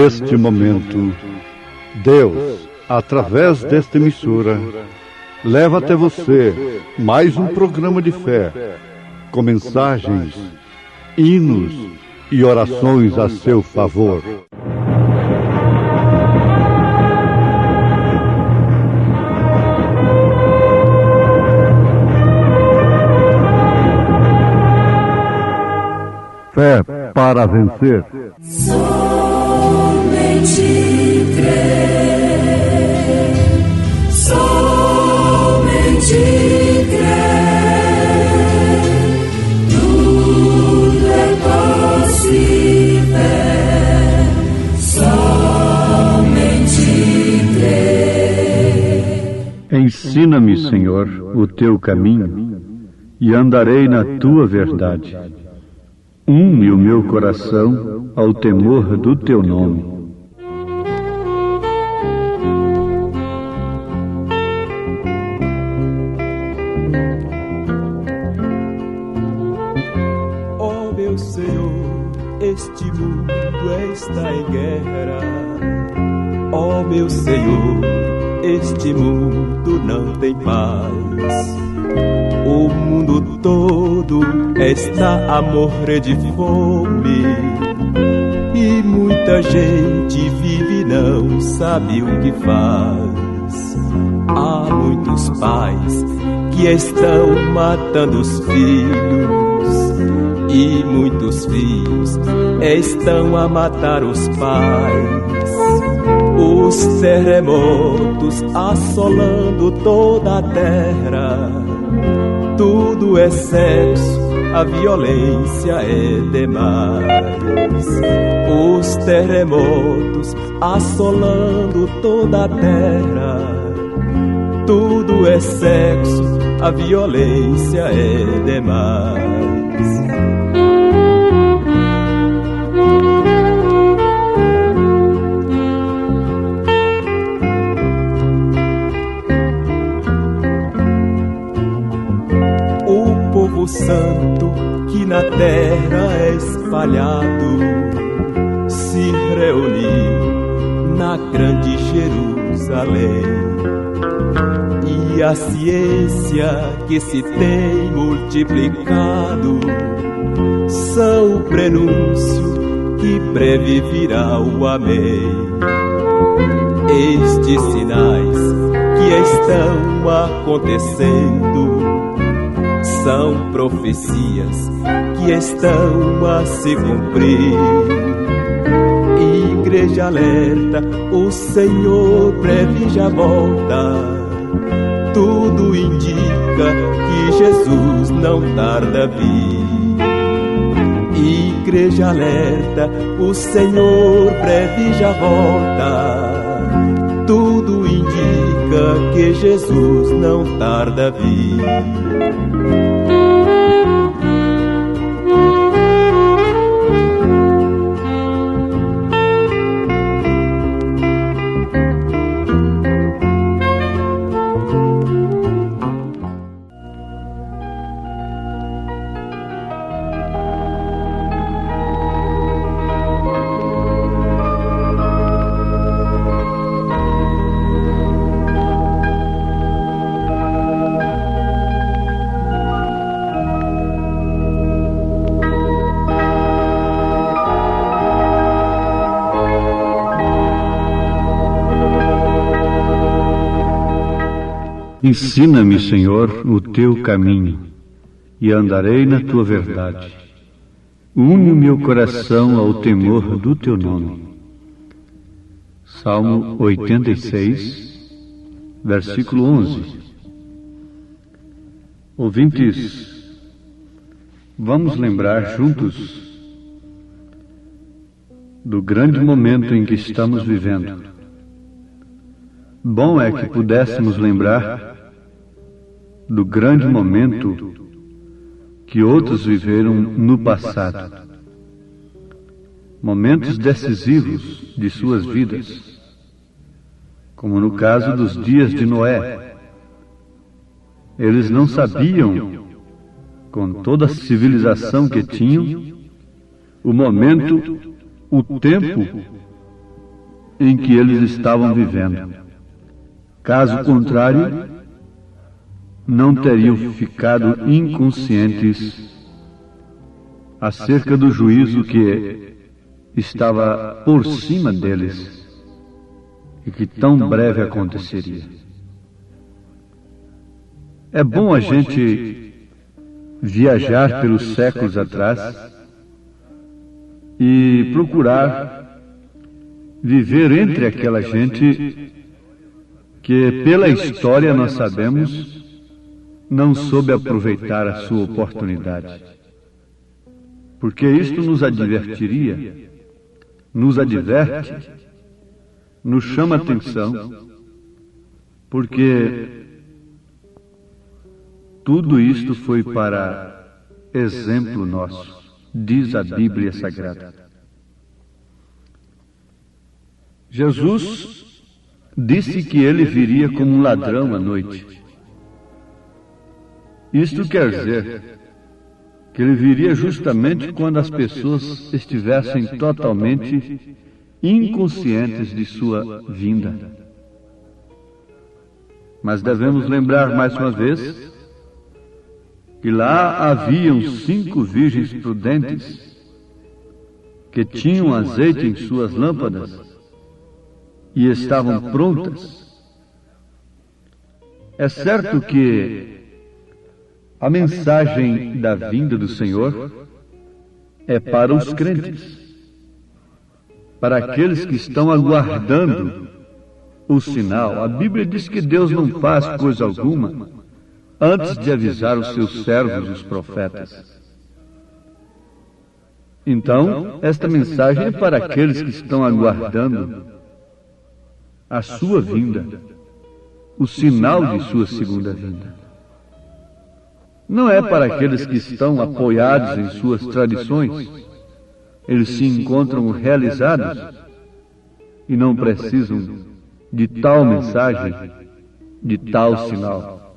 neste momento, Deus, através desta emissora, leva até você mais um programa de fé, com mensagens, hinos e orações a seu favor. Fé para vencer. Somente crer, somente crer, tudo é possível, somente crer. Ensina-me, Senhor, o teu caminho, e andarei na tua verdade. Une o meu coração ao temor do teu nome. Ó meu Senhor, este mundo está em guerra. Ó meu Senhor, este mundo não tem paz. O mundo todo está a morrer de fome e muita gente vive e não sabe o que faz. Há muitos pais que estão matando os filhos e muitos filhos estão a matar os pais. Os terremotos assolando toda a terra. Tudo é sexo, a violência é demais. Os terremotos assolando toda a terra. Tudo é sexo, a violência é demais. O santo que na terra é espalhado se reuniu na grande Jerusalém. E a ciência que se tem multiplicado são o prenúncio que breve virá o amém. Estes sinais que estão acontecendo são profecias que estão a se cumprir. Igreja alerta, o Senhor breve já volta. Tudo indica que Jesus não tarda a vir. Igreja alerta, o Senhor breve já volta. Tudo indica que Jesus não tarda a vir. Ensina-me, Senhor, o teu caminho, e andarei na tua verdade. Une o meu coração ao temor do teu nome. Salmo 86, versículo 11. Ouvintes, vamos lembrar juntos do grande momento em que estamos vivendo. Bom é que pudéssemos lembrar do grande momento que outros viveram no passado. Momentos decisivos de suas vidas, como no caso dos dias de Noé. Eles não sabiam, com toda a civilização que tinham, o momento, o tempo em que eles estavam vivendo. Caso contrário, não teriam ficado inconscientes acerca do juízo que estava por cima deles e que tão breve aconteceria. É bom a gente viajar pelos séculos atrás e procurar viver entre aquela gente que, pela história nós sabemos, não soube aproveitar a sua oportunidade. Porque isto nos advertiria, nos adverte, nos chama atenção, porque tudo isto foi para exemplo nosso, diz a Bíblia Sagrada. Jesus disse que ele viria como um ladrão à noite. Isto quer dizer que ele viria justamente quando as pessoas estivessem totalmente inconscientes de sua vinda. Mas devemos lembrar mais uma vez que lá haviam 5 virgens prudentes que tinham azeite em suas lâmpadas e estavam prontas. É certo que a mensagem da vinda do Senhor é para os crentes, para aqueles que estão aguardando o sinal. A Bíblia diz que Deus não faz coisa alguma antes de avisar os seus servos, os profetas. Então, esta mensagem é para aqueles que estão aguardando a sua vinda, o sinal de sua segunda vinda. Não é para aqueles que estão apoiados em suas tradições. Eles se encontram realizados e não precisam de tal mensagem, de tal sinal.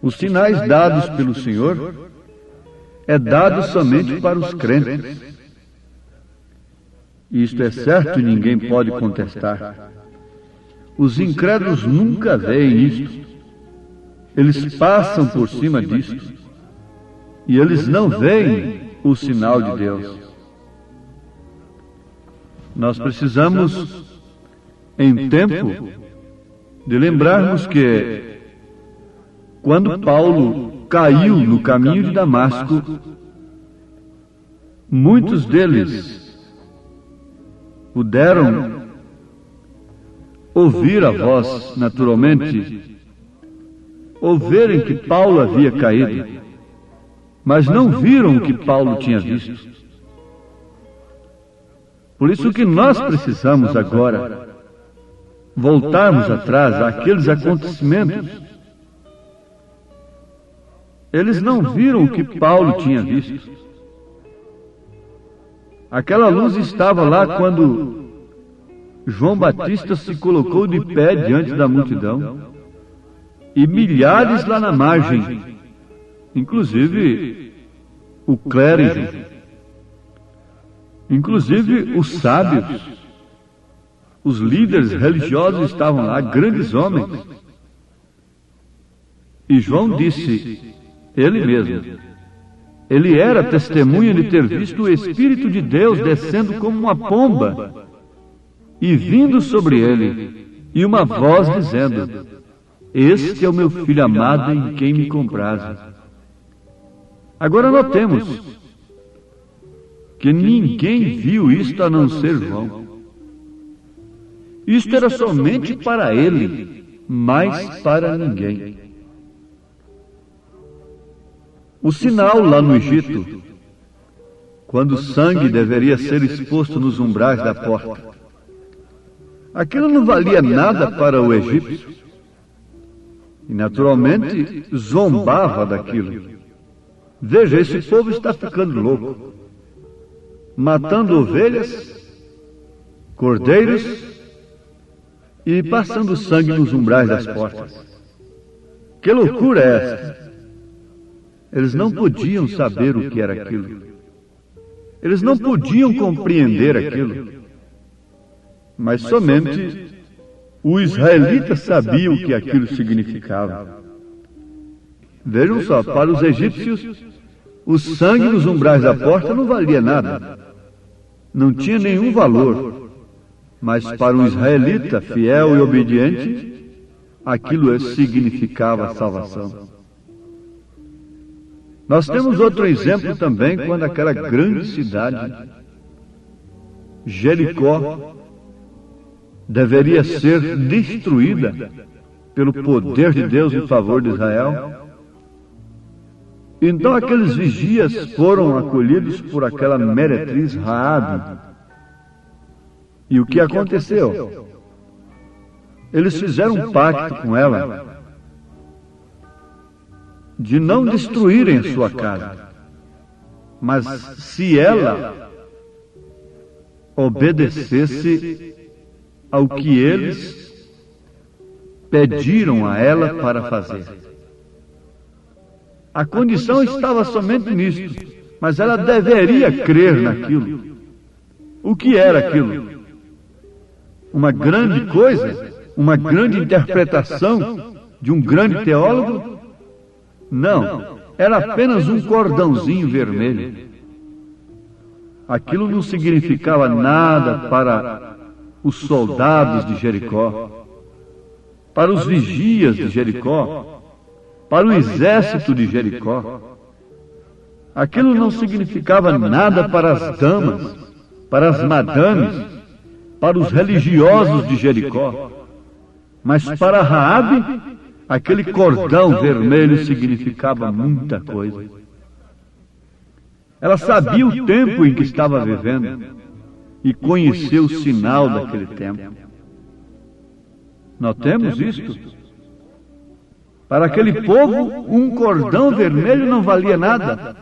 Os sinais dados pelo Senhor é dado somente para os crentes. Isto é certo e ninguém pode contestar. Os incrédulos nunca veem isto. Eles passam por cima disto e eles não veem o sinal de Deus. Nós precisamos, em tempo, de lembrarmos que quando Paulo caiu no caminho de Damasco, muitos deles puderam ouvir a voz, naturalmente, ouvirem que Paulo havia caído, mas não viram o que Paulo tinha visto. Por isso que nós precisamos agora voltarmos atrás àqueles acontecimentos. Eles não viram o que Paulo tinha visto. Aquela luz estava lá quando João Batista se colocou de pé diante da multidão. E milhares lá na margem, inclusive o clérigo, inclusive os sábios, os líderes religiosos estavam lá, grandes homens. E João disse, ele mesmo, ele era testemunha de ter visto o Espírito de Deus descendo como uma pomba e vindo sobre ele, e uma voz dizendo: este é o meu filho amado em quem me comprazo. Agora notemos que ninguém viu isto a não ser João. Isto era somente para ele, mas para ninguém. O sinal lá no Egito, quando o sangue deveria ser exposto nos umbrais da porta, aquilo não valia nada para o egípcio. E naturalmente zombava daquilo. Veja, esse povo está ficando louco, matando ovelhas, cordeiros e passando sangue nos umbrais das portas. Que loucura é essa? Eles não podiam saber o que era aquilo. Eles não podiam compreender aquilo. Mas somente o israelita sabia o que aquilo significava. Vejam só, para os egípcios, o sangue nos umbrais da porta não valia nada. Não tinha nenhum valor. Mas para um israelita fiel e obediente, aquilo significava salvação. Nós temos outro exemplo também quando aquela grande cidade, Jericó, deveria ser destruída pelo poder de Deus em favor de Israel. Então aqueles vigias foram acolhidos por aquela meretriz Raabe. E o que aconteceu? Eles fizeram um pacto com ela de não destruírem sua casa, mas se ela obedecesse ao que eles pediram a ela para fazer. A condição estava somente nisto, mas ela deveria crer naquilo. O que era aquilo? Uma grande coisa? Uma grande interpretação de um grande teólogo? Não, era apenas um cordãozinho vermelho. Aquilo não significava nada para os soldados de Jericó, para os vigias de Jericó, para o exército de Jericó. Aquilo não significava nada para as damas, para as madames, para os religiosos de Jericó. Mas para Raabe, aquele cordão vermelho significava muita coisa. Ela sabia o tempo em que estava vivendo e conheceu o sinal daquele tempo. Notemos isto. Para aquele povo, um cordão vermelho não valia nada.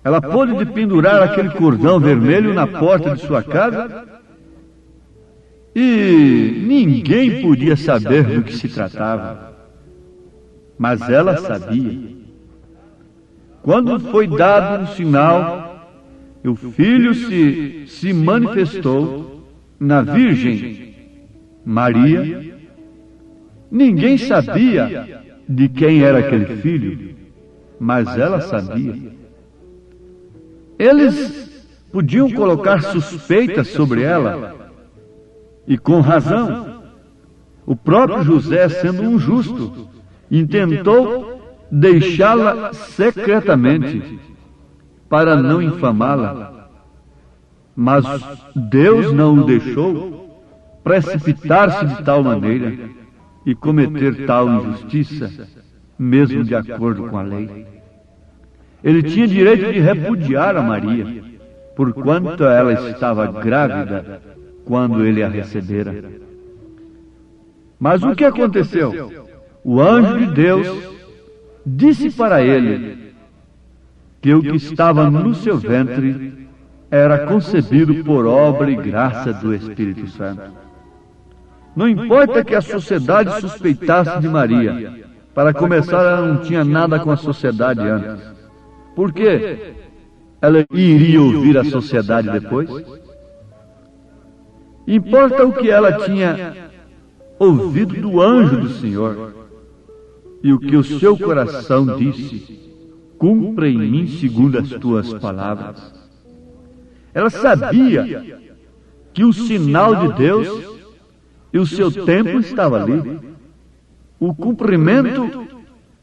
Ela pôde pendurar aquele cordão vermelho na porta de sua casa e ninguém podia saber do que se tratava. Mas ela sabia. Quando foi dado um sinal, o filho se manifestou na Virgem Maria. Ninguém sabia de quem era aquele filho, mas ela sabia. Eles podiam colocar suspeitas sobre ela, e com razão. O próprio José, sendo um justo, intentou deixá-la secretamente, para não infamá-la. Mas Deus não o deixou precipitar-se de tal maneira e cometer tal injustiça, mesmo de acordo com a lei. Ele tinha direito de repudiar a Maria, porquanto ela estava grávida quando ele a recebera. Mas o que aconteceu? O anjo de Deus disse para ele que o que estava no seu ventre era concebido por obra e graça do Espírito Santo. Não importa que a sociedade suspeitasse de Maria. Para começar, ela não tinha nada com a sociedade antes. Por quê? Ela iria ouvir a sociedade depois? Importa o que ela tinha ouvido do anjo do Senhor e o que o seu coração disse: cumpra em mim segundo as tuas palavras. Ela sabia que o sinal de Deus e o seu tempo estava ali. O cumprimento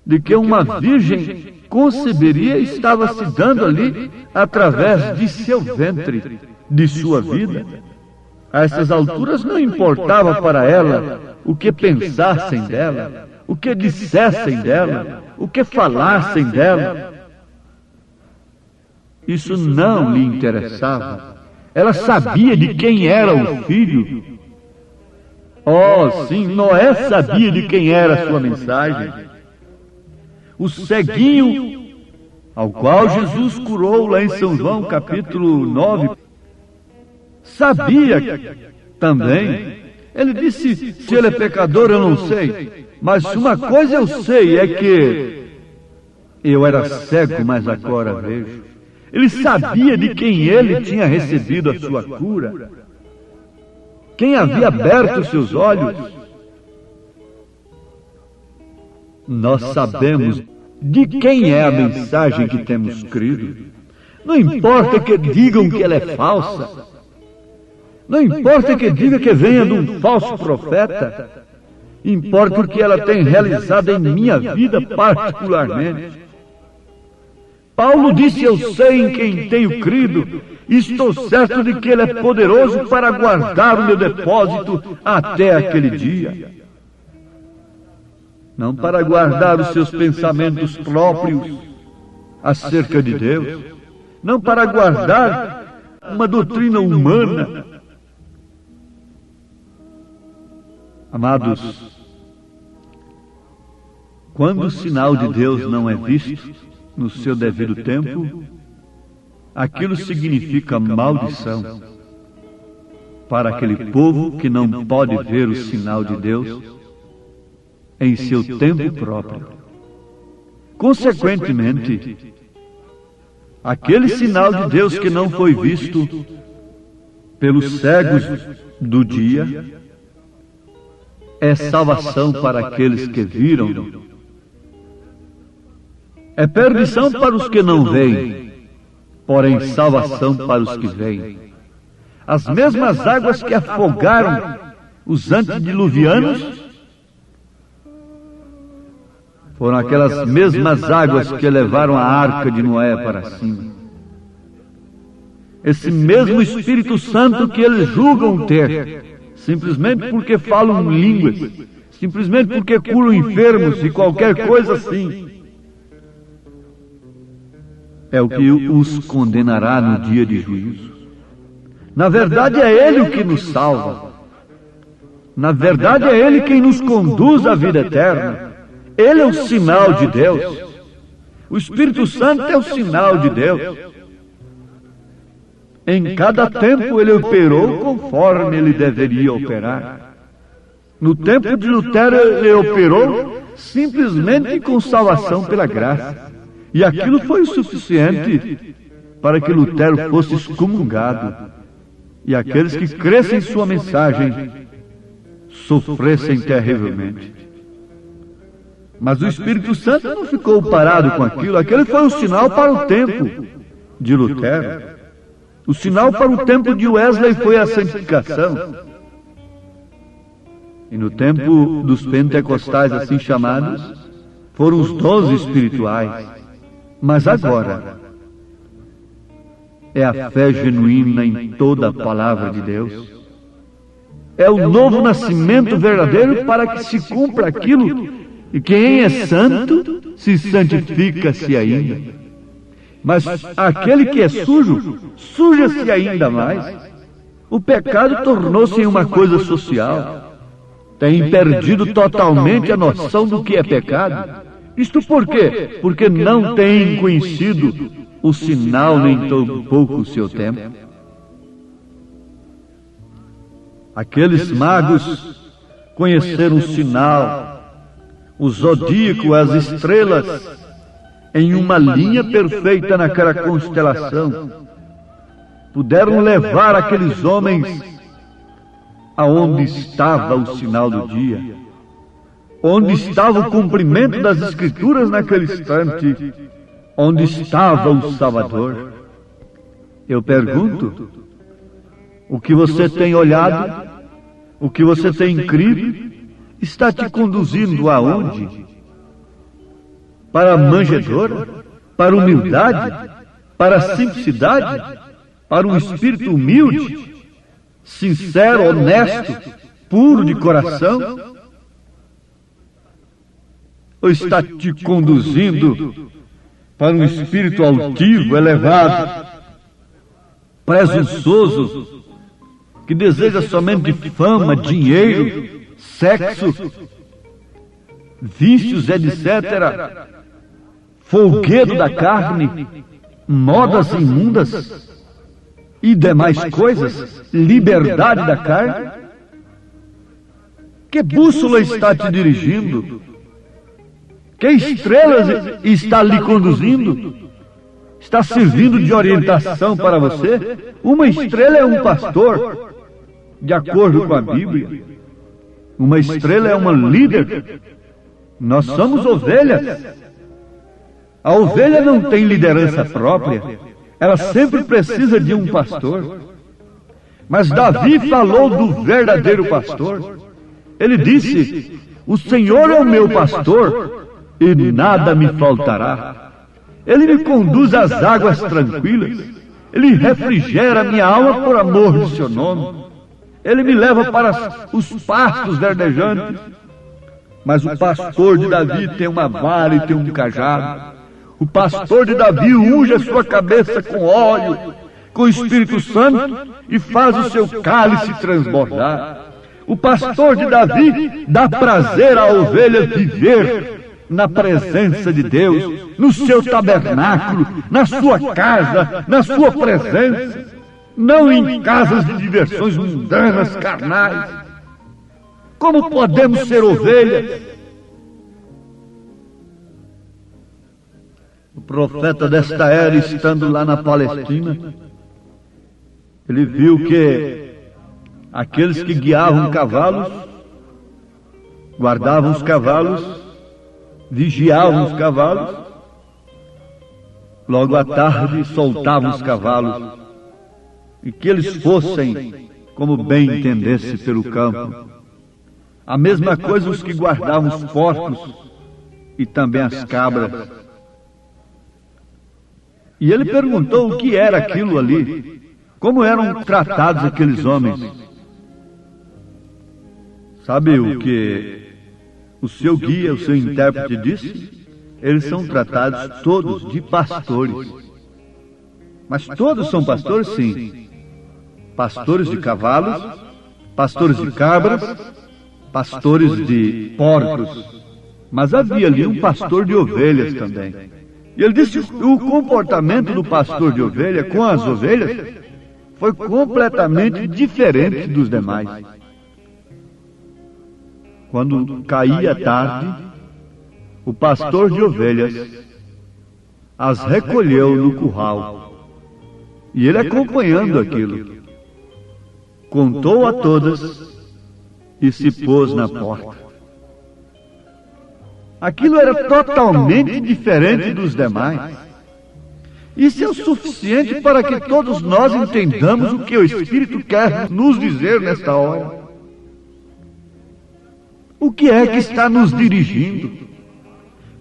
de que uma virgem conceberia estava se dando ali através de seu ventre, de sua vida. A essas alturas não importava para ela o que pensassem dela, o que dissessem dela, o que falassem dela. Isso não lhe interessava. Ela sabia de quem era o filho. Oh, sim, Noé sabia de quem era a sua mensagem. O ceguinho, ao qual Jesus curou lá em São João, capítulo 9, sabia também. Ele disse: se ele é pecador, eu não sei. Mas uma coisa eu sei, é que eu era cego, mas agora vejo. Ele sabia de quem ele tinha recebido a sua cura. Quem havia aberto seus olhos? Nós sabemos de quem é a mensagem que temos crido. Não importa que digam que ela é falsa. Não importa que diga que venha de um falso profeta. Importa o que ela tem realizado em minha vida particularmente. Paulo disse: eu sei em quem tenho crido, e estou certo de que ele é poderoso para guardar o meu depósito até aquele dia. Não para guardar os seus pensamentos próprios acerca de Deus, não para guardar uma doutrina humana. Amados, quando o sinal de Deus não é visto no seu devido tempo, aquilo significa maldição para aquele povo que não pode ver o sinal de Deus em seu tempo próprio. Consequentemente, aquele sinal de Deus que não foi visto pelos cegos do dia é salvação para aqueles que viram. É perdição para os que não veem, porém salvação para os que veem. As mesmas águas que afogaram os antediluvianos foram aquelas mesmas águas que levaram a arca de Noé para cima. Esse mesmo Espírito Santo que eles julgam ter, simplesmente porque falam línguas, simplesmente porque curam enfermos e qualquer coisa assim, é o que os condenará no dia de juízo. Na verdade, é Ele o que nos salva. Na verdade, é Ele quem nos conduz à vida eterna. Ele é o sinal de Deus. O Espírito Santo é o sinal de Deus. Em cada tempo Ele operou conforme Ele deveria operar. No tempo de Lutero Ele operou simplesmente com salvação pela graça. E aquilo foi o suficiente para que Lutero fosse excomungado e aqueles que crescem em sua mensagem sofressem terrivelmente. Mas o Espírito Santo não ficou parado com aquilo. Aquele foi um sinal para o tempo de Lutero. O sinal para o tempo de Wesley foi a santificação. E no tempo dos pentecostais assim chamados, foram os dons espirituais. Mas agora, é a fé genuína em toda a palavra de Deus. É o novo nascimento verdadeiro para que se cumpra aquilo. E quem é santo, se santifica-se ainda. Mas aquele que é sujo, suja-se ainda mais. O pecado tornou-se uma coisa social. Tem perdido totalmente a noção do que é pecado. Isto por quê? Porque não tem conhecido o sinal, nem tampouco o seu tempo. Aqueles magos conheceram o sinal, o zodíaco, as estrelas, em uma linha perfeita naquela constelação. Puderam levar aqueles homens aonde estava o sinal do dia. Onde estava o cumprimento das Escrituras naquele instante, onde estava o Salvador. Eu pergunto, o que você tem olhado, o que você tem crido, está te conduzindo aonde? Para a manjedoura? Para a humildade? Para a simplicidade? Para um espírito humilde, sincero, honesto, puro de coração? Ou está te conduzindo para um espírito altivo, elevado, presunçoso, que deseja somente fama, dinheiro, sexo, vícios, etc., folguedo da carne, modas imundas e demais coisas, liberdade da carne? Que bússola está te dirigindo? Que estrelas está lhe conduzindo? Está servindo de orientação para você? Uma estrela é um pastor. De acordo com a Bíblia, uma estrela é uma líder. Nós somos ovelhas. A ovelha não tem liderança própria. Ela sempre precisa de um pastor. Mas Davi falou do verdadeiro pastor. Ele disse: o Senhor é o meu pastor e nada me faltará. Ele me conduz às águas tranquilas. Ele refrigera minha alma por amor do seu nome. Ele me leva para os pastos verdejantes. Mas o pastor de Davi tem uma vara e tem um cajado. O pastor de Davi unge a sua cabeça com óleo, com o Espírito Santo, e faz o seu cálice transbordar. O pastor de Davi dá prazer à ovelha viver na presença de Deus, no seu tabernáculo, na sua casa, na sua presença, não em casas de diversões mundanas, carnais. Como podemos ser ovelhas? O profeta desta era, estando lá na Palestina, ele viu que aqueles que guiavam cavalos, guardavam os cavalos, vigiavam os cavalos, logo à tarde soltavam os cavalos, e que eles fossem como bem entendesse pelo campo. A mesma coisa os que guardavam os porcos e também as cabras. E ele perguntou o que era aquilo ali, como eram tratados aqueles homens. Sabe o que o seu guia, o seu intérprete disse? Eles são tratados todos de pastores. Mas todos são pastores, sim. Pastores de cavalos, pastores de cabras, pastores de porcos. Mas havia ali um pastor de ovelhas também. E ele disse que o comportamento do pastor de ovelha com as ovelhas foi completamente diferente dos demais. Quando caía a tarde, o pastor de ovelhas as recolheu no curral. E ele, acompanhando aquilo, contou a todas e se pôs na porta. Aquilo era totalmente diferente dos demais. Isso é o suficiente para que todos nós entendamos o que o Espírito quer nos dizer nesta hora. O que é que está nos dirigindo?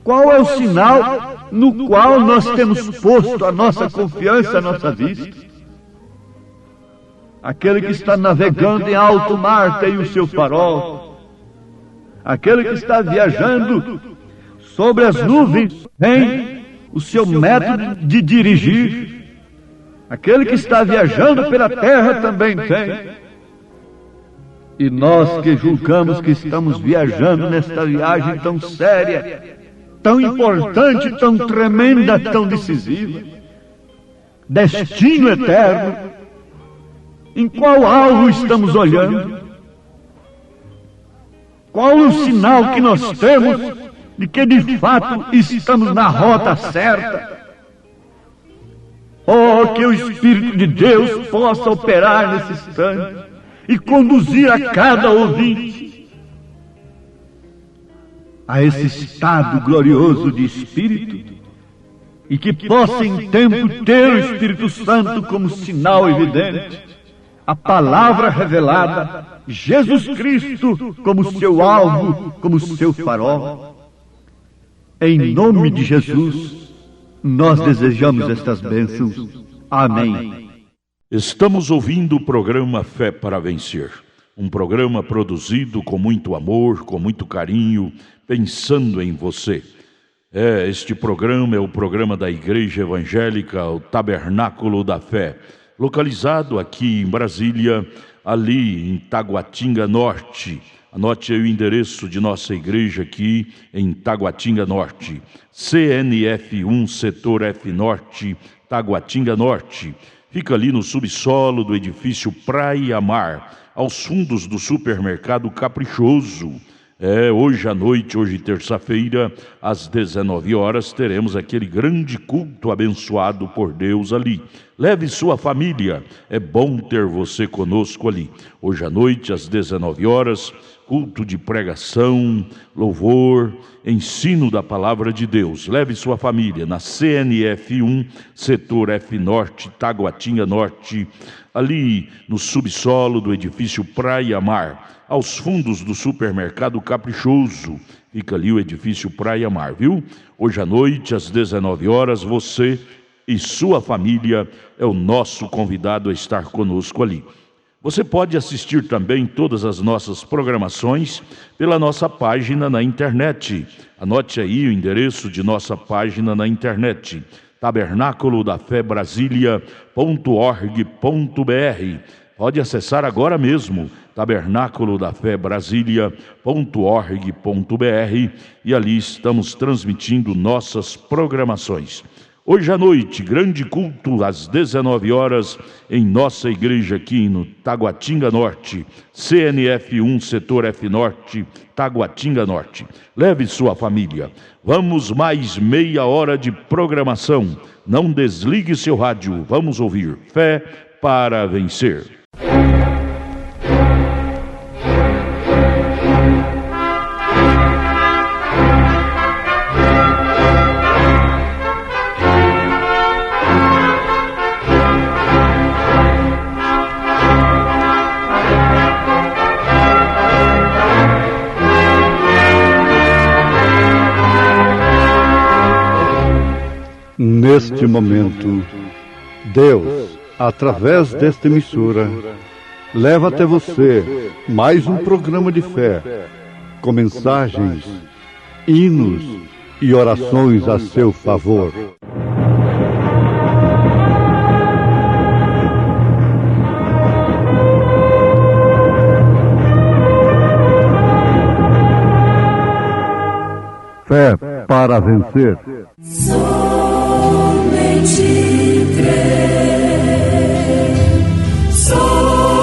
Qual é o sinal no qual nós temos posto a nossa confiança, a nossa vista? Aquele que está navegando em alto mar tem o seu farol. Aquele que está viajando sobre as nuvens tem o seu método de dirigir. Aquele que está viajando pela terra também tem. E nós que julgamos que estamos viajando nesta viagem tão séria, tão importante, tão tremenda, tão decisiva, destino eterno, em qual alvo estamos olhando? Qual o sinal que nós temos de que de fato estamos na rota certa? Oh, que o Espírito de Deus possa operar nesse instante e conduzir a cada ouvinte a esse estado glorioso de Espírito, e que possa em tempo ter o Espírito Santo como sinal evidente, a palavra revelada, Jesus Cristo como seu alvo, como seu farol. Em nome de Jesus, nós desejamos estas bênçãos. Amém. Estamos ouvindo o programa Fé para Vencer, um programa produzido com muito amor, com muito carinho, pensando em você. Este programa é o programa da Igreja Evangélica, o Tabernáculo da Fé, localizado aqui em Brasília, ali em Taguatinga Norte. Anote aí o endereço de nossa igreja aqui em Taguatinga Norte. CNF1, Setor F Norte, Taguatinga Norte. Fica ali no subsolo do edifício Praia Mar, aos fundos do supermercado Caprichoso. Hoje à noite, hoje terça-feira, às 19 horas, teremos aquele grande culto abençoado por Deus ali. Leve sua família, é bom ter você conosco ali. Hoje à noite, às 19 horas, culto de pregação, louvor, ensino da palavra de Deus. Leve sua família na CNF 1, setor F Norte, Taguatinga Norte, ali no subsolo do edifício Praia Mar, aos fundos do supermercado Caprichoso. Fica ali o edifício Praia Mar, viu? Hoje à noite, às 19 horas, você e sua família é o nosso convidado a estar conosco ali. Você pode assistir também todas as nossas programações pela nossa página na internet. Anote aí o endereço de nossa página na internet: tabernaculodafebrasilia.org.br. Pode acessar agora mesmo, tabernaculodafebrasilia.org.br, e ali estamos transmitindo nossas programações. Hoje à noite, grande culto às 19 horas em nossa igreja aqui no Taguatinga Norte, CNF 1, setor F Norte, Taguatinga Norte. Leve sua família. Vamos mais meia hora de programação. Não desligue seu rádio. Vamos ouvir Fé para Vencer. Neste momento, Deus, através desta emissora, leva até você mais um programa de fé, com mensagens, hinos e orações a seu favor. Fé para vencer. Somente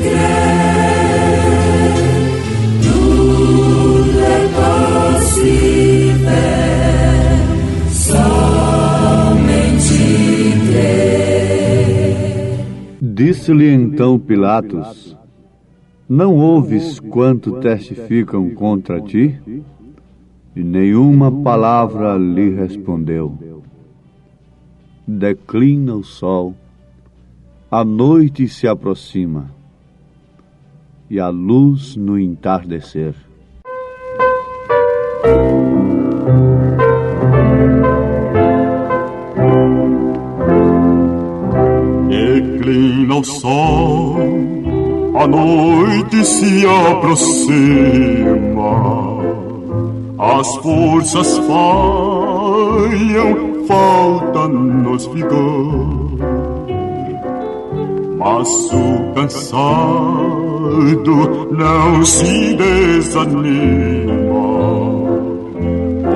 crer, tudo é possível, somente crer. Disse-lhe então Pilatos: não ouves quanto testificam contra ti? E nenhuma palavra lhe respondeu. Declina o sol, a noite se aproxima, e a luz no entardecer. Declina o sol, a noite se aproxima, as forças falham, falta-nos vigor, mas o cansado não se desanima,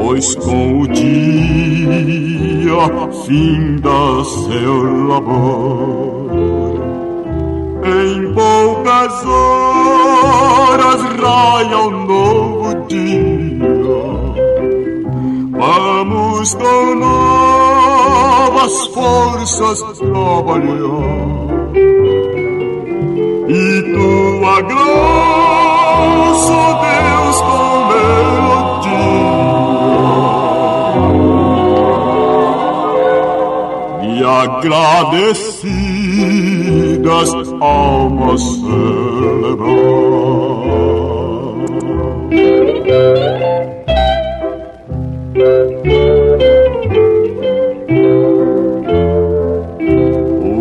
pois com o dia finda seu labor. Em poucas horas raia um novo dia, vamos com novas forças trabalhar, e tua graça, Deus, com melodia, e agradecidas almas celebrar.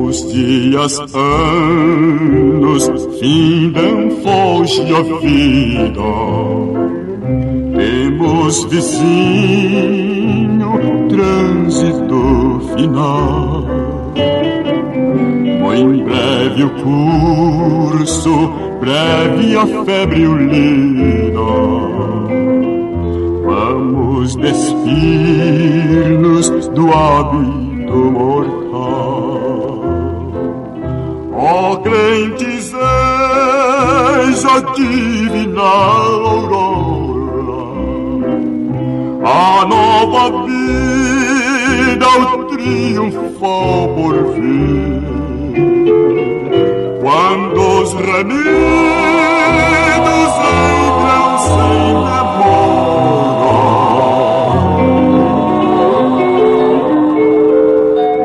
Os dias, anos, findam, foge a vida. Temos vizinho, trânsito final. Em breve o curso, breve a febre o lida. Vamos despir-nos do hábito mortal. Ó crentes, luz a divina aurora, a nova vida, o triunfo por vir. Quando os remidos entram sem demora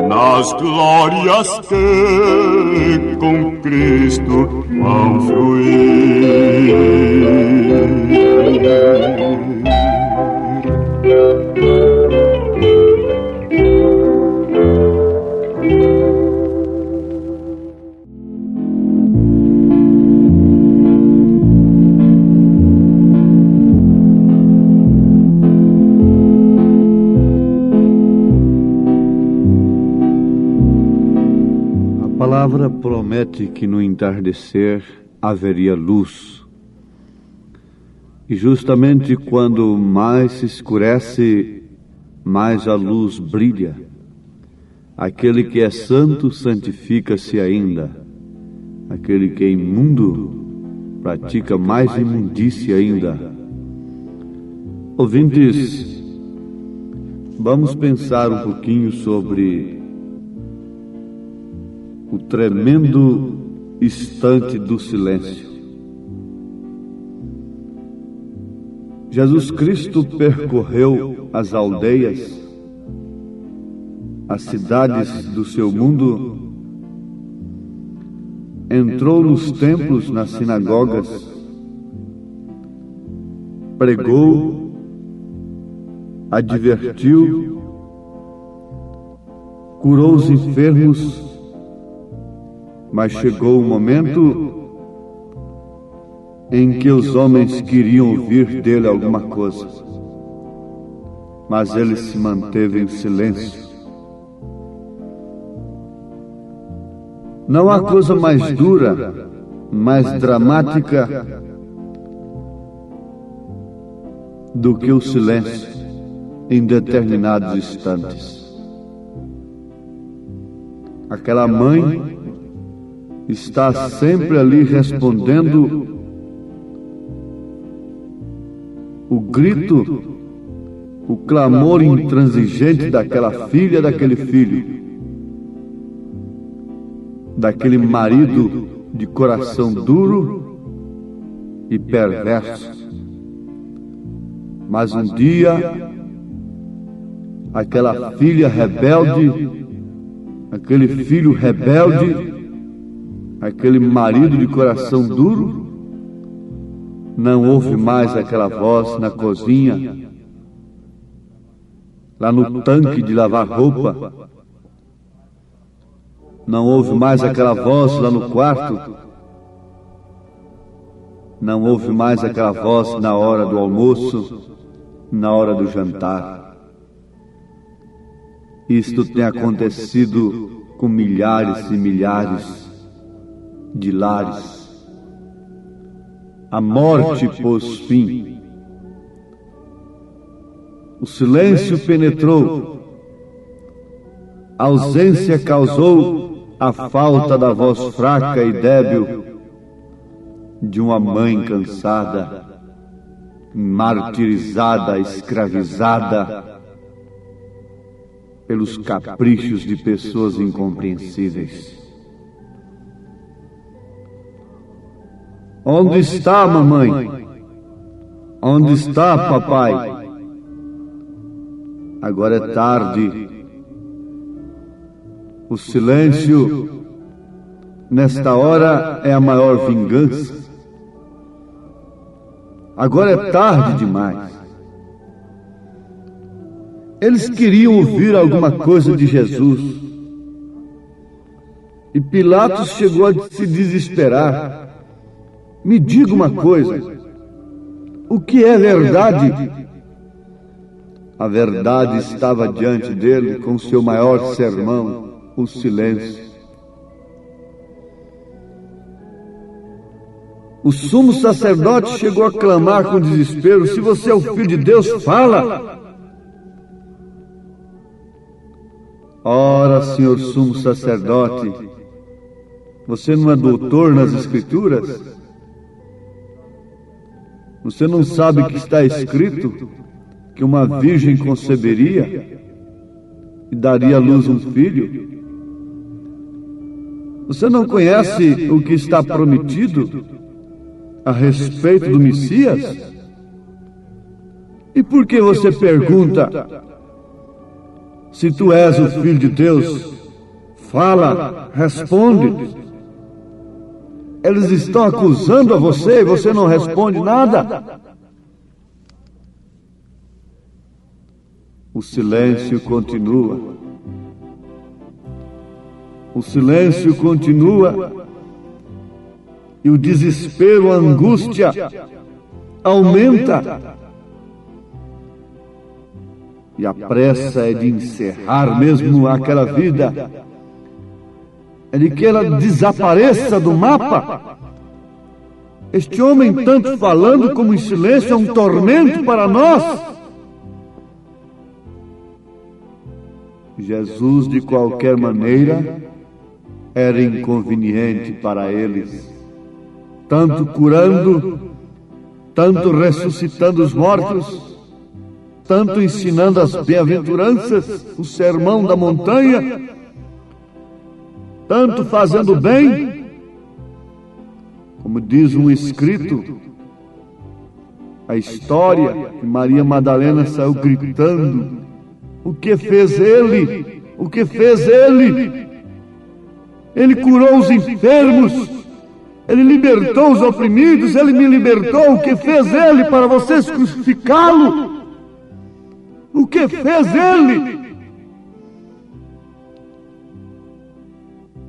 nas glórias que com Cristo vão fluir. A palavra promete que no entardecer haveria luz. E justamente quando mais se escurece, mais a luz brilha. Aquele que é santo santifica-se ainda. Aquele que é imundo pratica mais imundícia ainda. Ouvintes, vamos pensar um pouquinho sobre o tremendo instante do silêncio. Jesus Cristo percorreu as aldeias, as cidades do seu mundo, entrou nos templos, nas sinagogas, pregou, advertiu, curou os enfermos, mas chegou o momento em que os homens queriam ouvir dele alguma coisa, mas ele se manteve em silêncio. Não há coisa mais dura, mais dramática do que o silêncio em determinados instantes. Aquela mãe está sempre ali respondendo o grito, o clamor intransigente daquela filha, daquele filho, daquele marido de coração duro e perverso. Mas um dia, aquela filha rebelde, aquele filho rebelde, aquele marido de coração duro, não ouve mais aquela voz na cozinha, lá no tanque de lavar roupa, não ouve mais aquela voz lá no quarto, não ouve mais aquela voz na hora do almoço, na hora do jantar. Isto tem acontecido com milhares e milhares de lares. A morte pôs fim. O silêncio penetrou. A ausência causou a falta da voz fraca e débil de uma mãe cansada, martirizada, escravizada pelos caprichos de pessoas incompreensíveis. Onde está, mamãe? Onde está, papai? Agora é tarde. O silêncio, nesta hora, é a maior vingança. Agora é tarde demais. Eles queriam ouvir alguma coisa de Jesus. E Pilatos chegou a se desesperar. Me diga uma coisa, o que é verdade? A verdade estava diante dele com seu maior sermão, o silêncio. O sumo sacerdote chegou a clamar com desespero: se você é o Filho de Deus, fala! Ora, senhor sumo sacerdote, você não é doutor nas Escrituras? Você não sabe que está escrito que uma virgem conceberia e daria à luz um filho? Você não conhece o que está prometido a respeito do Messias? E por que você pergunta: se tu és o Filho de Deus, fala, responde? Eles estão acusando a você e você não responde nada. O silêncio continua. O silêncio continua. E o desespero, a angústia aumenta. E a pressa é de encerrar mesmo aquela vida. É de que ela desapareça do mapa. Este homem, tanto falando como em silêncio, é um tormento para nós. Jesus, de qualquer maneira, era inconveniente para eles, tanto curando, tanto ressuscitando os mortos, tanto ensinando as bem-aventuranças, o sermão da montanha, tanto fazendo bem, como diz um escrito, a história que Maria Madalena saiu gritando: o que fez ele? O que fez ele? Ele curou os enfermos, ele libertou os oprimidos, ele me libertou. O que fez ele para vocês crucificá-lo? O que fez ele?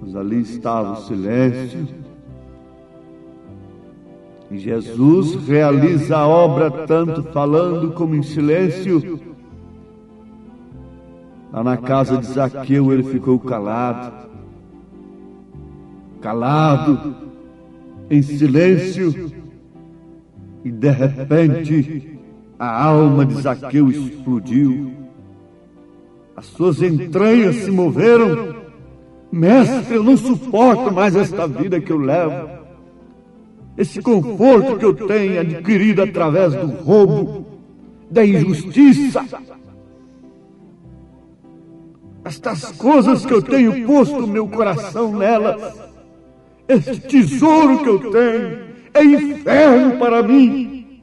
Mas ali estava o silêncio. E Jesus realiza a obra tanto falando como em silêncio. Lá na casa de Zaqueu ele ficou calado, em silêncio, e de repente a alma de Zaqueu explodiu, as suas entranhas se moveram. Mestre, eu não suporto mais esta vida que eu levo, esse conforto que eu tenho adquirido através do roubo, da injustiça, estas coisas que eu tenho posto meu coração nelas, esse tesouro que eu tenho é inferno para mim.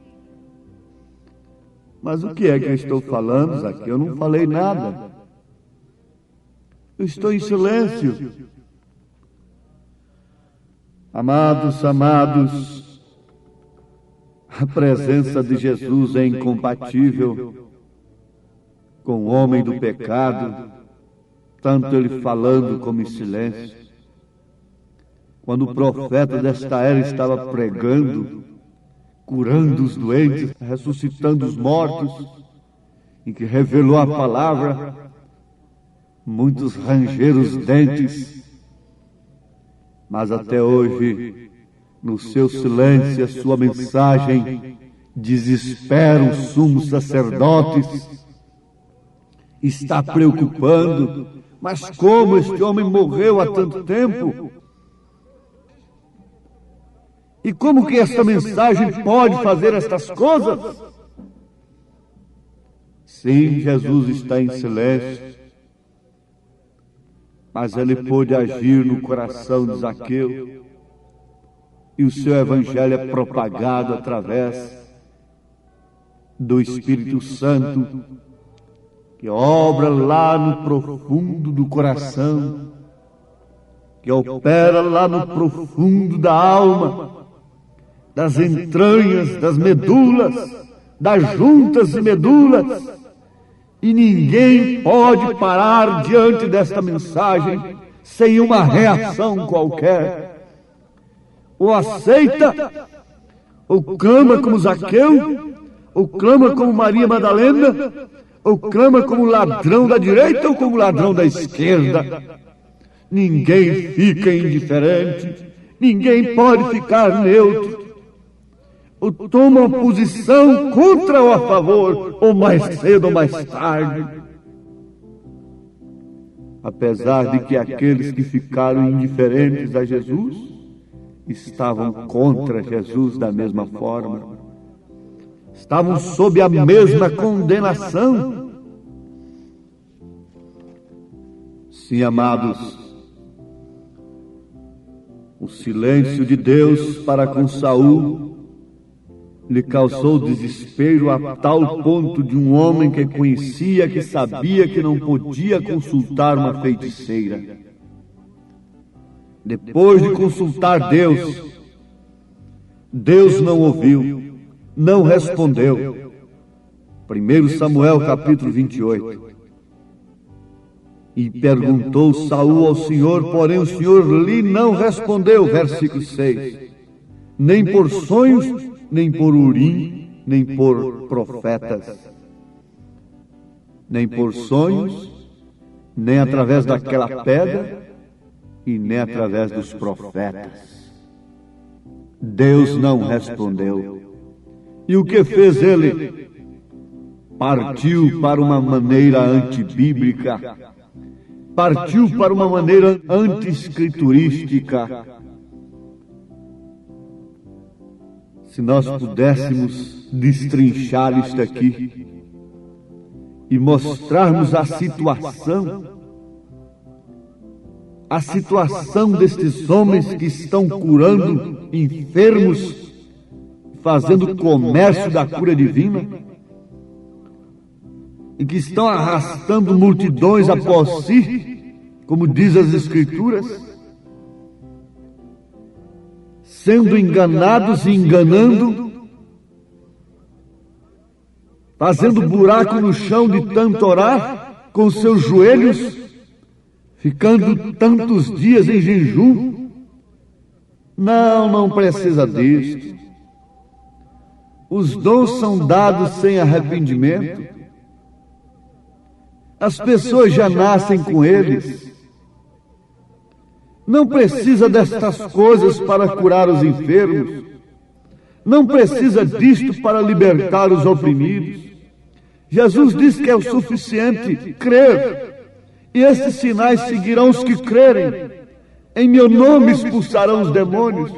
Mas o que é que eu estou falando, Zaqueu? Eu não falei nada. Eu estou em silêncio. Amados, a presença de Jesus é incompatível com o homem do pecado, tanto ele falando como em silêncio. Quando o profeta desta era estava pregando, curando os doentes, ressuscitando os mortos, e que revelou a palavra, muitos rangeram os dentes. Mas até hoje, no seu silêncio, a sua mensagem desespera os sumos sacerdotes, está preocupando. Mas como este homem morreu há tanto tempo? E como que esta mensagem pode fazer estas coisas? Sim, Jesus está em silêncio, mas ele pôde agir no coração de Zaqueu, e o seu evangelho é propagado através do Espírito Santo, que obra lá no profundo do coração, que opera lá no profundo da alma, das entranhas, das medulas, das juntas e medulas. E ninguém pode parar diante desta mensagem sem uma reação qualquer. Ou aceita, ou clama como Zaqueu, ou clama como Maria Madalena, ou clama como ladrão da direita ou como ladrão da esquerda. Ninguém fica indiferente, ninguém pode ficar neutro. Ou toma uma posição contra ou a favor, ou mais cedo ou mais tarde. Apesar de que aqueles que ficaram indiferentes a Jesus estavam contra Jesus da mesma forma. estavam sob a mesma condenação. Sim, amados, o silêncio de Deus para com Saul lhe causou desespero a tal ponto de um homem que conhecia, que sabia que não podia consultar uma feiticeira. Depois de consultar Deus, Deus não ouviu, não respondeu. 1 Samuel capítulo 28. E perguntou Saul ao Senhor, porém o Senhor lhe não respondeu. Versículo 6. Nem por sonhos, nem por Urim, nem por profetas. Nem por sonhos, nem através daquela pedra, e nem através dos profetas. Deus não respondeu. E o que fez ele? Partiu para uma maneira antibíblica, partiu para uma maneira anti-escriturística. Se nós pudéssemos destrinchar isto aqui e mostrarmos a situação destes homens que estão curando enfermos, fazendo comércio da cura divina, e que estão arrastando multidões após si, como diz as Escrituras, sendo enganados e enganando, fazendo buraco no chão de tanto orar, com seus joelhos, ficando tantos dias em jejum. Não precisa disto. Os dons são dados sem arrependimento. As pessoas já nascem com eles. Não precisa destas coisas para curar os enfermos. Não precisa disto para libertar os oprimidos. Jesus diz que é o suficiente crer. E estes sinais seguirão os que crerem. Em meu nome expulsarão os demônios.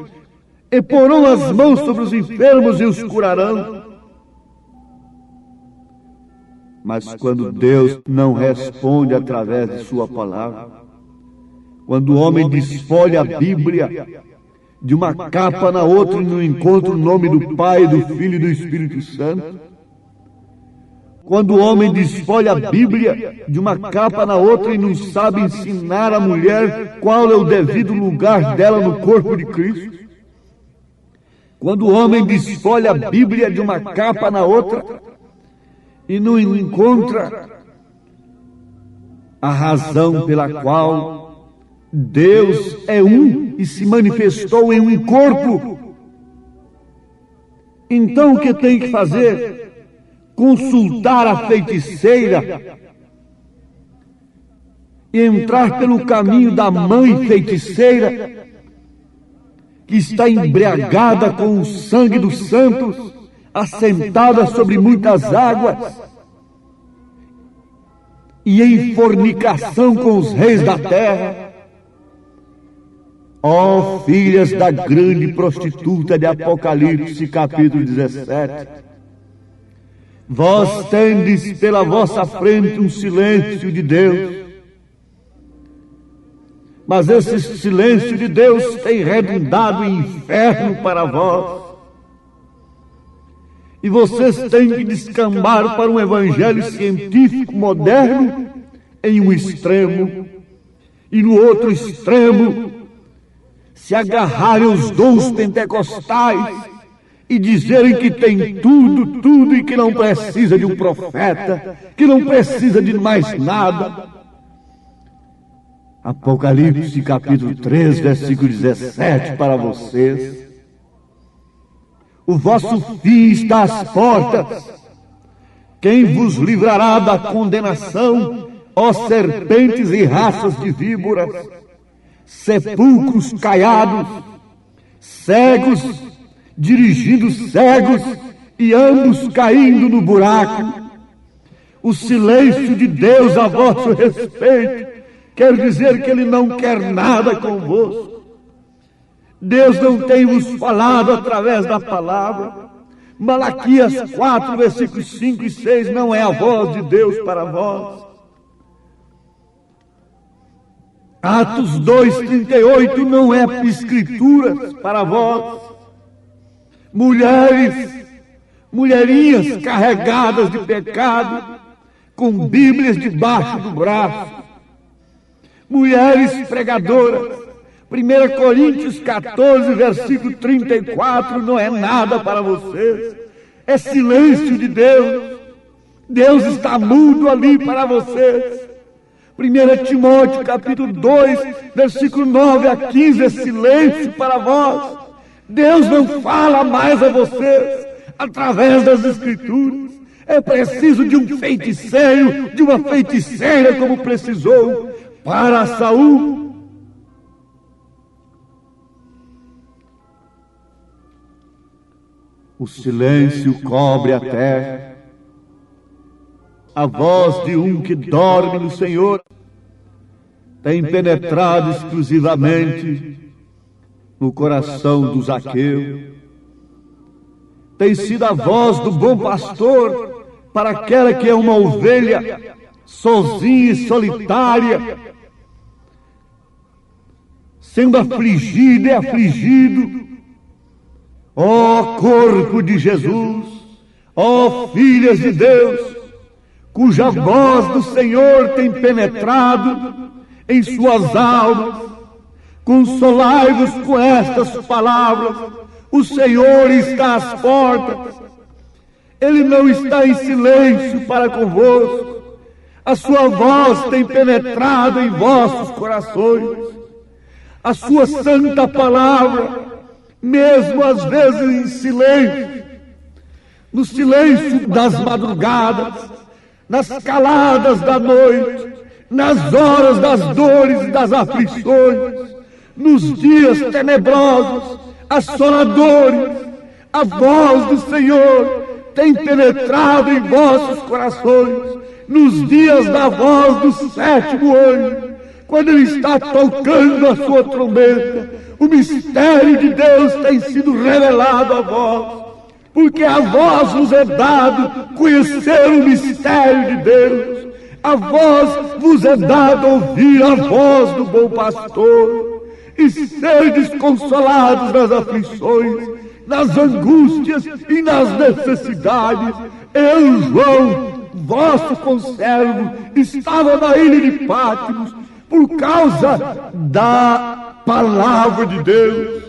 E porão as mãos sobre os enfermos e os curarão. Mas quando Deus não responde através de sua palavra, quando o homem desfolha a Bíblia de uma capa na outra e não encontra o nome do Pai, do Filho e do Espírito Santo, quando o homem desfolha a Bíblia de uma capa na outra e não sabe ensinar a mulher qual é o devido lugar dela no corpo de Cristo, quando o homem desfolha a Bíblia de uma capa na outra e não encontra a razão pela qual Deus é um e se manifestou em um corpo, então o que tem que fazer? Consultar a feiticeira e entrar pelo caminho da mãe feiticeira, que está embriagada com o sangue dos santos, assentada sobre muitas águas e em fornicação com os reis da terra. Ó filhas da grande prostituta de Apocalipse capítulo 17, vós tendes pela vossa frente um silêncio de Deus, mas esse silêncio de Deus tem redundado em inferno para vós. E vocês têm que descambar para um evangelho científico moderno em um extremo, e no outro extremo se agarrarem os dons pentecostais e dizerem que tem tudo e que não precisa de um profeta, que não precisa de mais nada. Apocalipse capítulo 3, versículo 17 para vocês. O vosso fim está às portas. Quem vos livrará da condenação, ó serpentes e raças de víboras, sepulcros caiados, cegos dirigindo cegos e ambos caindo no buraco? O silêncio de Deus a vosso respeito quer dizer que Ele não quer nada convosco. Deus não tem vos falado através da palavra, Malaquias 4, versículos 5 e 6 não é a voz de Deus para vós. Atos 2:38 não é escrituras para vós. Mulherinhas carregadas de pecado, com Bíblias debaixo do braço. Mulheres pregadoras. 1 Coríntios 14, versículo 34, não é nada para vocês. É silêncio de Deus. Deus está mudo ali para vocês. 1 Timóteo capítulo 2, versículo 9 a 15, é silêncio para vós. Deus não fala mais a vocês através das Escrituras. É preciso de um feiticeiro, de uma feiticeira, como precisou para Saul. O silêncio cobre a terra. A voz de um que dorme no Senhor tem penetrado exclusivamente no coração do Zaqueu. Tem sido a voz do bom pastor para aquela que é uma ovelha sozinha e solitária, sendo afligida e afligido. Ó corpo de Jesus, ó filhas de Deus, cuja voz do Senhor tem penetrado em suas almas, consolai-vos com estas palavras: o Senhor está às portas. Ele não está em silêncio para convosco. A sua voz tem penetrado em vossos corações. A sua santa palavra, mesmo às vezes em silêncio, no silêncio das madrugadas, nas caladas da noite, nas horas das dores e das aflições, nos dias tenebrosos, assoladores, a voz do Senhor tem penetrado em vossos corações, nos dias da voz do sétimo anjo, quando ele está tocando a sua trombeta. O mistério de Deus tem sido revelado a vós, porque a vós vos é dado conhecer o mistério de Deus. A vós vos é dado ouvir a voz do bom pastor e serdes consolados nas aflições, nas angústias e nas necessidades. Eu, João, vosso conservo, estava na ilha de Patmos por causa da palavra de Deus,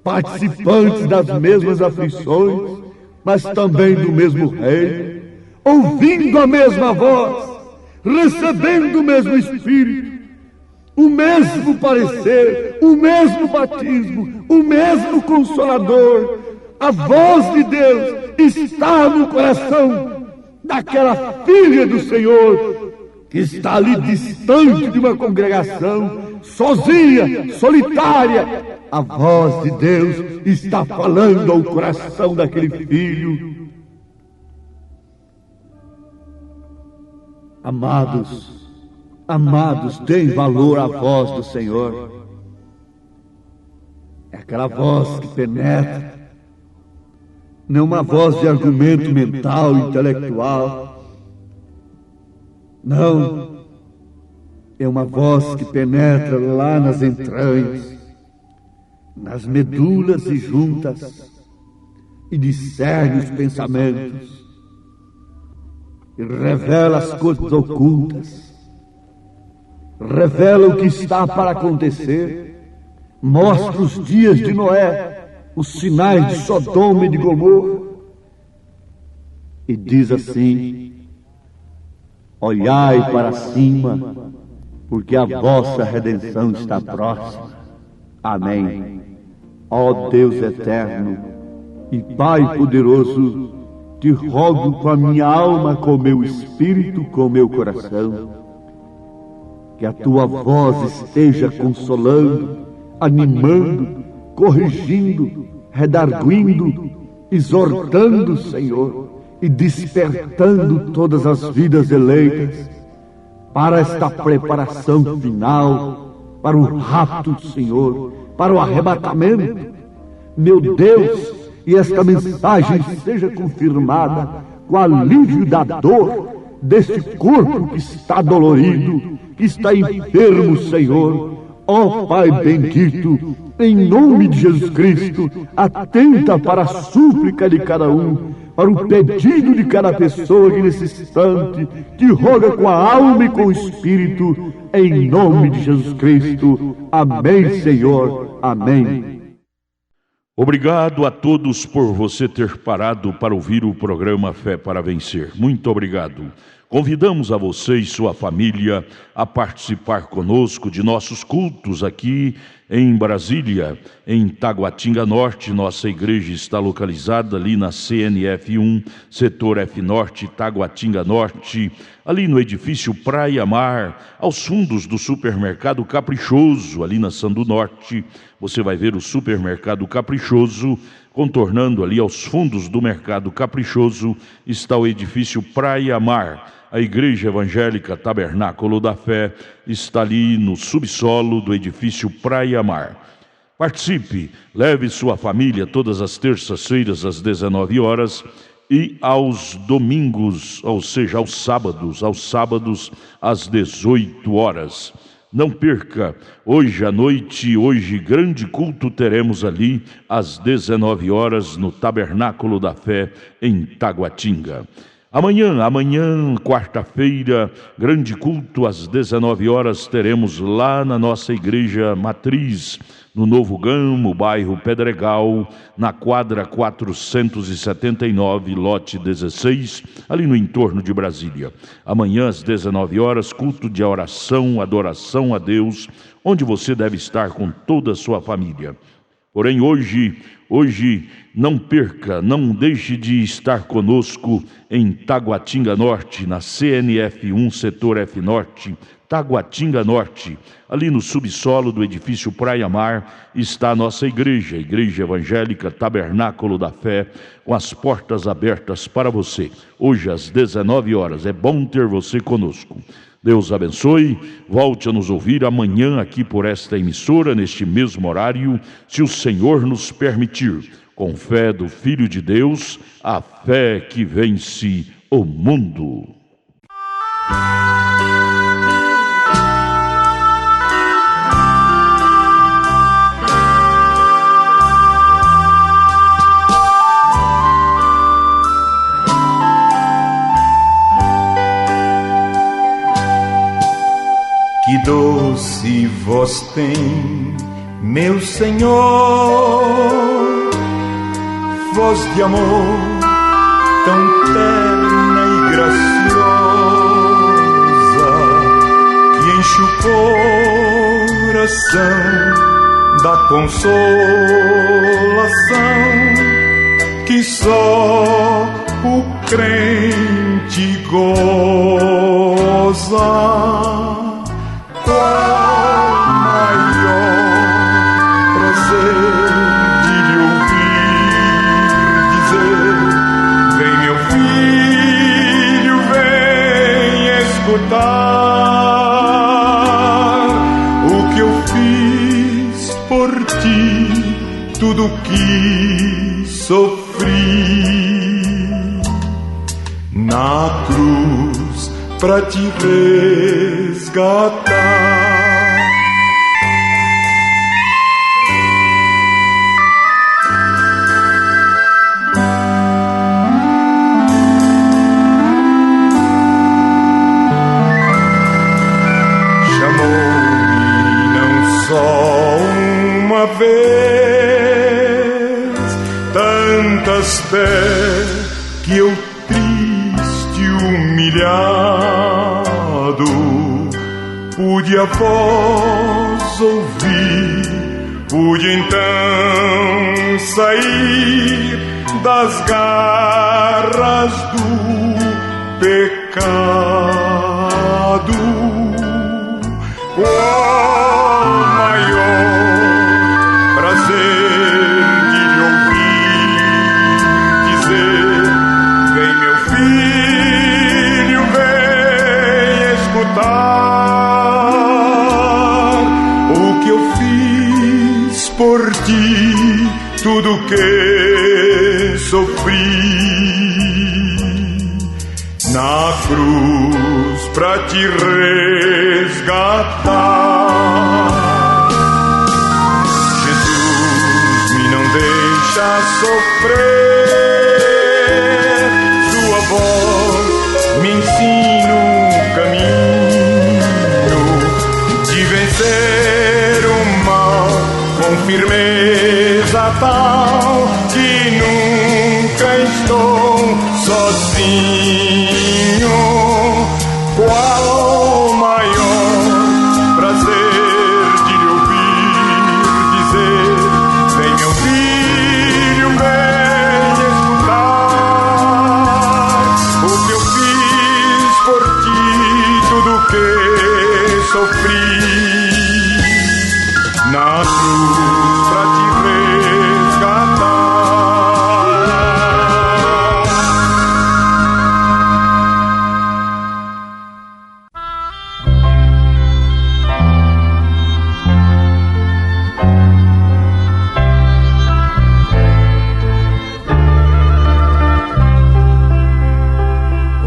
participantes das mesmas aflições, mas também do mesmo reino, ouvindo a mesma voz, recebendo o mesmo Espírito, o mesmo parecer, o mesmo batismo, o mesmo Consolador. A voz de Deus está no coração daquela filha do Senhor que está ali distante de uma congregação, sozinha, solitária. A voz de Deus está falando ao coração daquele filho. Amados, deem valor à voz do Senhor. É aquela voz que penetra, não uma voz de argumento mental, intelectual. Não, é uma voz que penetra lá nas entranhas, nas medulas e juntas, e discerne os pensamentos, e revela as coisas ocultas, revela o que está para acontecer, mostra os dias de Noé, os sinais de Sodoma e de Gomorra, e diz assim: olhai para cima, porque a vossa redenção está próxima. Amém. Ó Deus eterno e Pai poderoso, te rogo com a minha alma, com o meu espírito, com o meu coração, que a tua voz esteja consolando, animando, corrigindo, redarguindo, exortando, Senhor, e despertando todas as vidas eleitas para esta preparação final, para o rapto do Senhor, para o arrebatamento. Meu Deus, e esta mensagem seja confirmada com alívio da dor deste corpo que está dolorido, que está enfermo, Senhor. Ó Pai bendito, em nome de Jesus Cristo, atenta para a súplica de cada um, para o pedido de cada pessoa que nesse instante te roga com a alma e com o espírito, em nome de Jesus Cristo. Amém, Senhor. Amém. Obrigado a todos por você ter parado para ouvir o programa Fé para Vencer. Muito obrigado. Convidamos a você e sua família a participar conosco de nossos cultos aqui em Brasília, em Taguatinga Norte. Nossa igreja está localizada ali na CNF 1, setor F Norte, Taguatinga Norte, ali no edifício Praia Mar, aos fundos do supermercado Caprichoso, ali na Sandu Norte. Você vai ver o supermercado Caprichoso. Contornando ali aos fundos do mercado Caprichoso está o edifício Praia Mar. A Igreja Evangélica Tabernáculo da Fé está ali no subsolo do edifício Praia Mar. Participe, leve sua família todas as terças-feiras às 19 horas e aos domingos, ou seja, aos sábados às 18 horas. Não perca, hoje à noite, hoje grande culto teremos ali às 19 horas no Tabernáculo da Fé em Taguatinga. Amanhã, quarta-feira, grande culto às 19 horas teremos lá na nossa igreja matriz, no Novo Gamo, bairro Pedregal, na quadra 479, lote 16, ali no entorno de Brasília. Amanhã às 19 horas, culto de oração, adoração a Deus, onde você deve estar com toda a sua família. Porém, hoje, não perca, não deixe de estar conosco em Taguatinga Norte, na CNF 1, setor F Norte, Taguatinga Norte. Ali no subsolo do edifício Praia Mar está a nossa igreja, a Igreja Evangélica Tabernáculo da Fé, com as portas abertas para você. Hoje às 19 horas, é bom ter você conosco. Deus abençoe, volte a nos ouvir amanhã aqui por esta emissora, neste mesmo horário, se o Senhor nos permitir, com fé do Filho de Deus, a fé que vence o mundo. Que doce voz tem, meu Senhor, voz de amor tão terna e graciosa, que enche o coração da consolação que só o crente goza. Qual maior prazer de lhe ouvir dizer: vem meu filho, vem escutar o que eu fiz por ti, tudo que sofri na cruz pra te resgatar. Chamou-me não só uma vez, tantas vezes que eu triste, humilhado, pude a voz ouvir, pude então sair das garras do pecado. Qual maior prazer de lhe ouvir dizer: vem meu filho, vem escutar o que eu fiz por ti, tudo que sofri na cruz pra te resgatar. Jesus, me não deixa sofrer, sua voz me ensina um caminho de vencer o mal com firmeza tal que nunca estou sozinho. Qual o maior prazer de lhe ouvir dizer: vem meu filho, vem escutar o que eu fiz por ti, tudo que sofri na cruz pra te resgatar.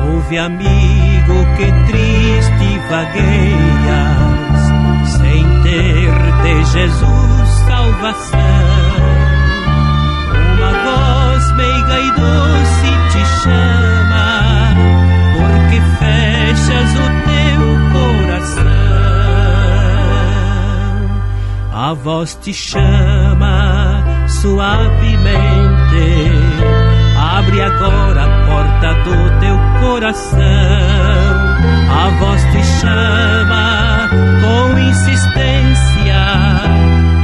Ouve, amigo, que triste vagueias sem ter de Jesus salvação. Uma voz meiga e doce te chama, porque fechas o teu coração. A voz te chama suavemente, abre agora a porta do teu coração. A voz te chama com insistência,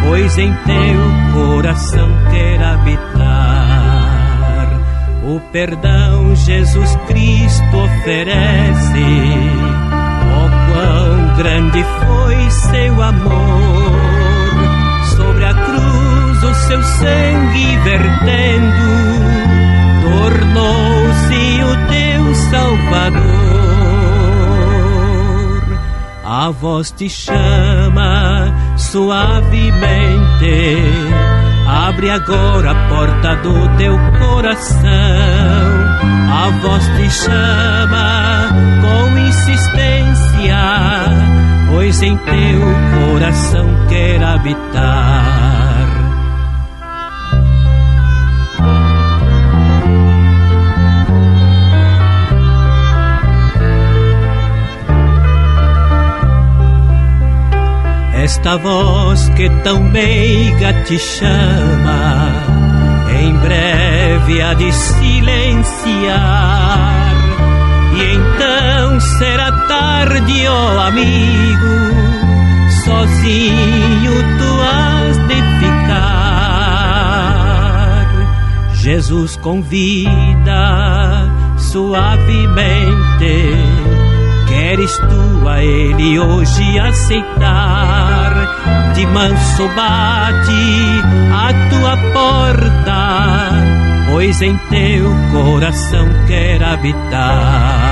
pois em teu coração quer habitar. O perdão Jesus Cristo oferece, oh quão grande foi seu amor. Sobre a cruz o seu sangue vertendo, tornou-se o teu Salvador. A voz te chama suavemente, abre agora a porta do teu coração. A voz te chama com insistência, pois em teu coração quer habitar. Esta voz que tão meiga te chama, em breve há de silenciar, e então será tarde, ó amigo, sozinho tu has de ficar. Jesus convida suavemente, queres tu a Ele hoje aceitar? De manso bate a tua porta, pois em teu coração quer habitar.